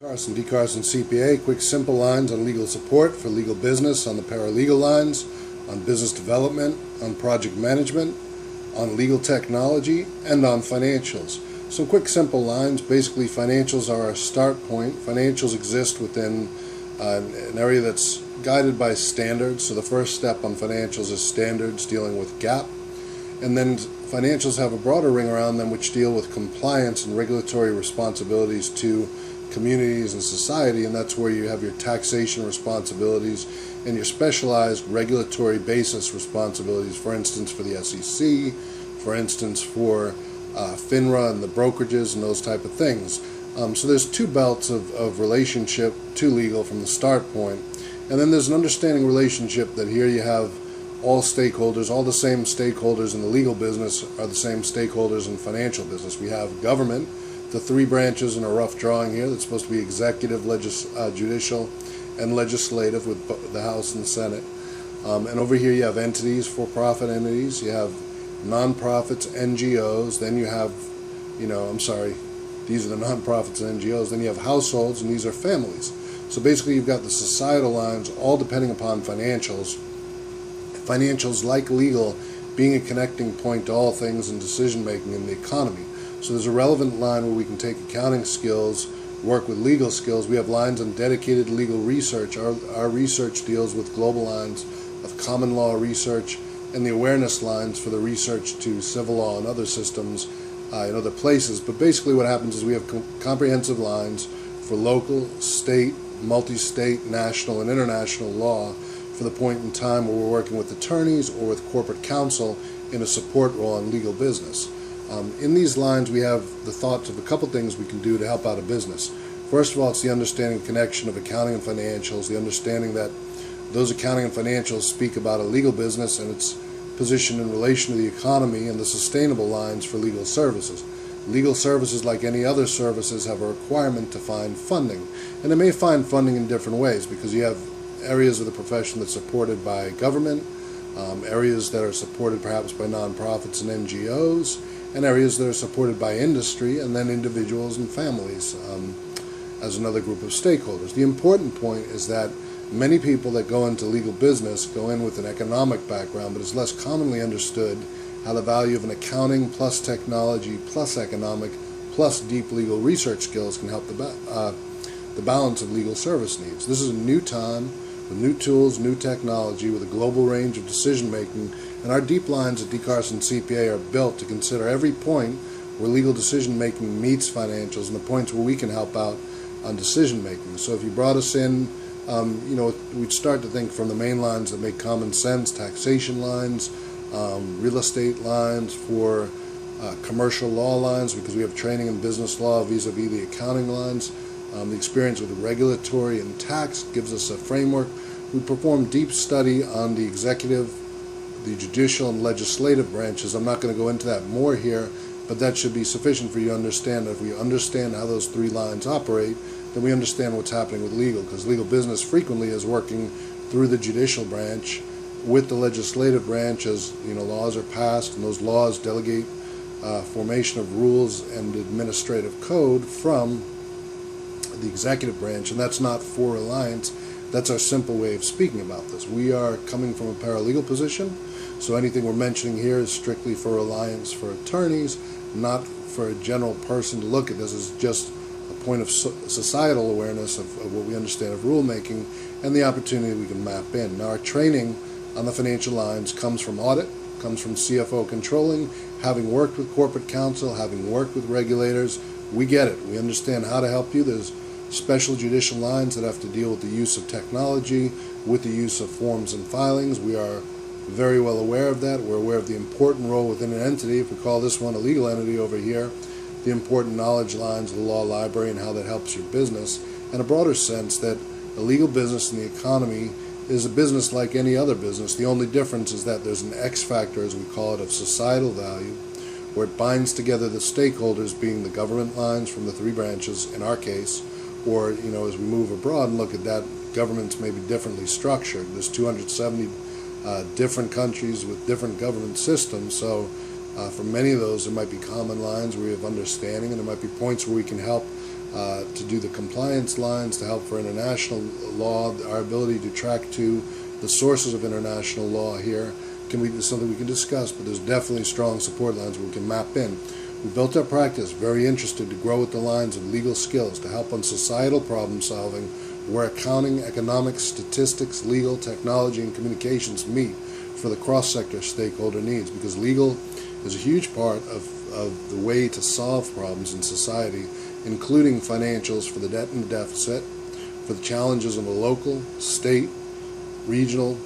DCarsonCPA, quick simple lines on legal support for legal business, on the paralegal lines, on business development, on project management, on legal technology, and on financials. Some quick simple lines. Basically, financials are our start point. Financials exist within an area that's guided by standards. So the first step on financials is standards dealing with GAAP. And then financials have a broader ring around them which deal with compliance and regulatory responsibilities to communities and society, and that's where you have your taxation responsibilities and your specialized regulatory basis responsibilities, for instance for the SEC, for instance for FINRA and the brokerages and those type of things. So there's two belts of relationship to legal from the start point, and then there's an understanding relationship that here you have all stakeholders, all the same stakeholders in the legal business are the same stakeholders in financial business. We have government, the three branches in a rough drawing here that's supposed to be executive, judicial, and legislative with the House and the Senate. And over here you have entities, for-profit entities, you have nonprofits, NGOs, then you have, these are the nonprofits and NGOs, then you have households, and these are families. So basically you've got the societal lines all depending upon financials. Financials, like legal, being a connecting point to all things in decision-making in the economy. So there's a relevant line where we can take accounting skills, work with legal skills. We have lines on dedicated legal research. Our research deals with global lines of common law research and the awareness lines for the research to civil law and other systems in other places. But basically what happens is we have comprehensive lines for local, state, multi-state, national, and international law for the point in time where we're working with attorneys or with corporate counsel in a support role in legal business. In these lines, we have the thoughts of a couple things we can do to help out a business. First of all, it's the understanding connection of accounting and financials, the understanding that those accounting and financials speak about a legal business and its position in relation to the economy, and the sustainable lines for legal services. Legal services, like any other services, have a requirement to find funding. And they may find funding in different ways because you have areas of the profession that's supported by government, areas that are supported perhaps by nonprofits and NGOs, and areas that are supported by industry, and then individuals and families as another group of stakeholders. The important point is that many people that go into legal business go in with an economic background, but it's less commonly understood how the value of an accounting plus technology plus economic plus deep legal research skills can help the balance of legal service needs. This is a new time with new tools, new technology, with a global range of decision making, and our deep lines at DCarsonCPA are built to consider every point where legal decision making meets financials and the points where we can help out on decision making. So if you brought us in, we'd start to think from the main lines that make common sense, taxation lines, real estate lines, for commercial law lines, because we have training in business law vis-a-vis the accounting lines. The experience with regulatory and tax gives us a framework. We perform deep study on the executive, the judicial, and legislative branches. I'm not going to go into that more here, but that should be sufficient for you to understand that if we understand how those three lines operate, then we understand what's happening with legal, because legal business frequently is working through the judicial branch with the legislative branch as laws are passed, and those laws delegate formation of rules and administrative code from the executive branch, and that's not for reliance. That's our simple way of speaking about this. We are coming from a paralegal position, so anything we're mentioning here is strictly for reliance for attorneys, not for a general person to look at this as just a point of societal awareness of what we understand of rulemaking and the opportunity we can map in. Now, our training on the financial lines comes from audit, comes from CFO controlling, having worked with corporate counsel, having worked with regulators. We get it. We understand how to help you. There's special judicial lines that have to deal with the use of technology, with the use of forms and filings. We are very well aware of that. We're aware of the important role within an entity. If we call this one a legal entity over here, the important knowledge lines of the law library and how that helps your business, and a broader sense that a legal business in the economy is a business like any other business. The only difference is that there's an X factor, as we call it, of societal value, where it binds together the stakeholders, being the government lines from the three branches in our case, or as we move abroad and look at that, governments may be differently structured. There's 270 different countries with different government systems, so for many of those there might be common lines where we have understanding, and there might be points where we can help to do the compliance lines, to help for international law, our ability to track to the sources of international law here. Something we can discuss, but there's definitely strong support lines we can map in. We built our practice very interested to grow with the lines of legal skills to help on societal problem solving where accounting, economics, statistics, legal, technology, and communications meet for the cross-sector stakeholder needs, because legal is a huge part of the way to solve problems in society, including financials for the debt and the deficit, for the challenges of the local, state, regional,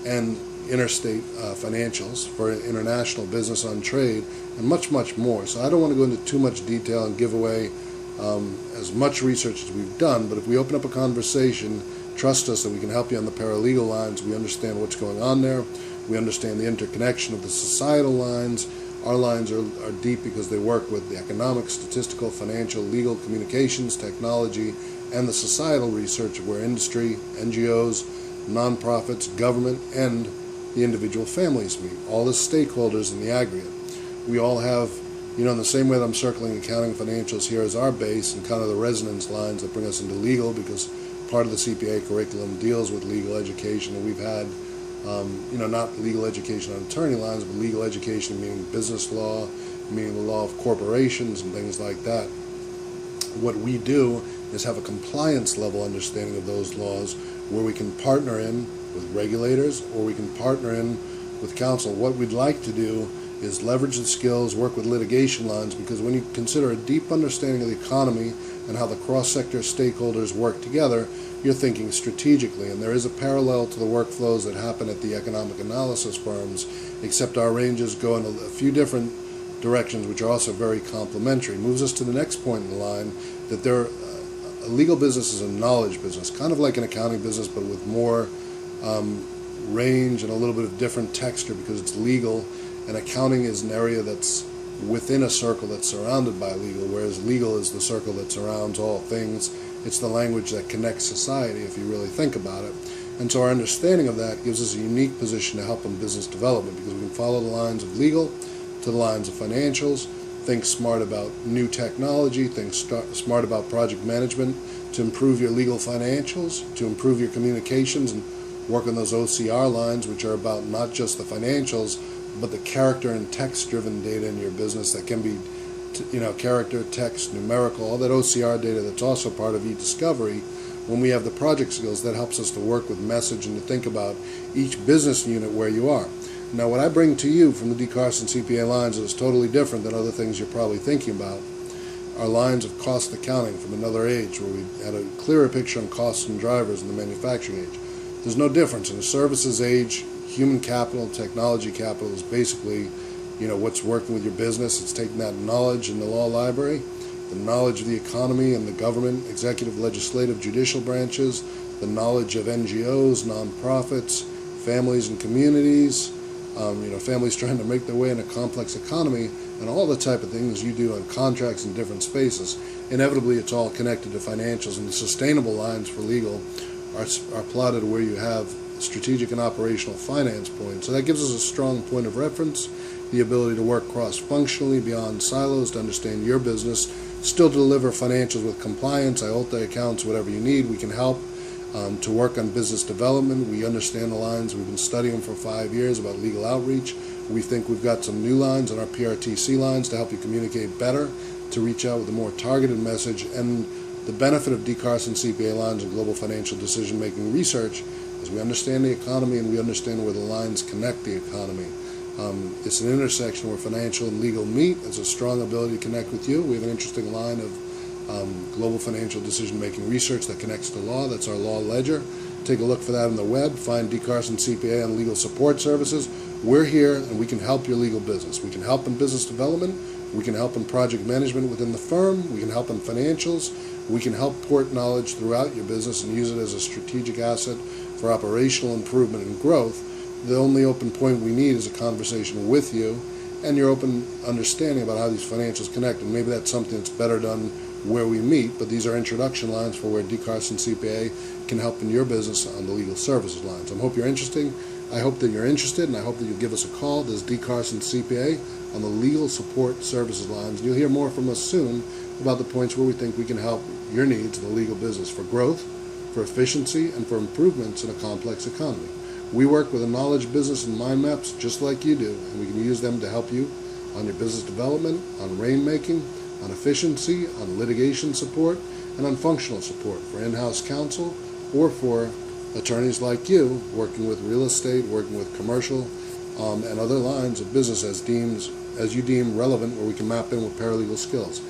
and interstate financials, for international business on trade, and much, much more. So I don't want to go into too much detail and give away as much research as we've done, but if we open up a conversation, trust us that we can help you on the paralegal lines. We understand what's going on there. We understand the interconnection of the societal lines. Our lines are deep because they work with the economic, statistical, financial, legal, communications, technology, and the societal research of where industry, NGOs, nonprofits, government, and the individual families meet, all the stakeholders in the aggregate. We all have, in the same way that I'm circling accounting financials here as our base and kind of the resonance lines that bring us into legal, because part of the CPA curriculum deals with legal education, and we've had, not legal education on attorney lines, but legal education meaning business law, meaning the law of corporations and things like that. What we do is have a compliance level understanding of those laws where we can partner in with regulators or we can partner in with counsel. What we'd like to do is leverage the skills, work with litigation lines, because when you consider a deep understanding of the economy and how the cross-sector stakeholders work together, you're thinking strategically, and there is a parallel to the workflows that happen at the economic analysis firms, except our ranges go in a few different directions, which are also very complementary. Moves us to the next point in the line, that a legal business is a knowledge business, kind of like an accounting business, but with more range and a little bit of different texture because it's legal, and accounting is an area that's within a circle that's surrounded by legal, whereas legal is the circle that surrounds all things. It's the language that connects society, if you really think about it. And so our understanding of that gives us a unique position to help in business development, because we can follow the lines of legal to the lines of financials, think smart about new technology, think smart about project management to improve your legal financials, to improve your communications, and work on those OCR lines, which are about not just the financials, but the character and text-driven data in your business that can be, character, text, numerical, all that OCR data that's also part of e-discovery. When we have the project skills, that helps us to work with message and to think about each business unit where you are. Now, what I bring to you from the DCarsonCPA lines is totally different than other things you're probably thinking about. Our lines of cost accounting from another age, where we had a clearer picture on costs and drivers in the manufacturing age. There's no difference. In the services age, human capital, technology capital is basically, what's working with your business. It's taking that knowledge in the law library, the knowledge of the economy and the government, executive, legislative, judicial branches, the knowledge of NGOs, nonprofits, families and communities, families trying to make their way in a complex economy, and all the type of things you do on contracts in different spaces. Inevitably, it's all connected to financials, and the sustainable lines for legal are plotted where you have strategic and operational finance points. So that gives us a strong point of reference, the ability to work cross-functionally beyond silos to understand your business, still deliver financials with compliance, IOLTA accounts, whatever you need. We can help to work on business development. We understand the lines. We've been studying them for 5 years about legal outreach. We think we've got some new lines on our PRTC lines to help you communicate better, to reach out with a more targeted message. And the benefit of DCarsonCPA lines and global financial decision-making research is we understand the economy and we understand where the lines connect the economy. It's an intersection where financial and legal meet. It's a strong ability to connect with you. We have an interesting line of global financial decision-making research that connects to law. That's our law ledger. Take a look for that on the web. Find DCarsonCPA on legal support services. We're here and we can help your legal business. We can help in business development. We can help in project management within the firm. We can help in financials. We can help port knowledge throughout your business and use it as a strategic asset for operational improvement and growth. The only open point we need is a conversation with you and your open understanding about how these financials connect. And maybe that's something that's better done where we meet, but these are introduction lines for where DCarsonCPA can help in your business on the legal services lines. I hope you're interested, and I hope that you'll give us a call. This is DCarsonCPA on the legal support services lines. You'll hear more from us soon about the points where we think we can help your needs in the legal business for growth, for efficiency, and for improvements in a complex economy. We work with a knowledge business and mind maps just like you do, and we can use them to help you on your business development, on rainmaking, on efficiency, on litigation support, and on functional support for in-house counsel or for attorneys like you working with real estate, working with commercial, and other lines of business as you deem relevant, where we can map in with paralegal skills.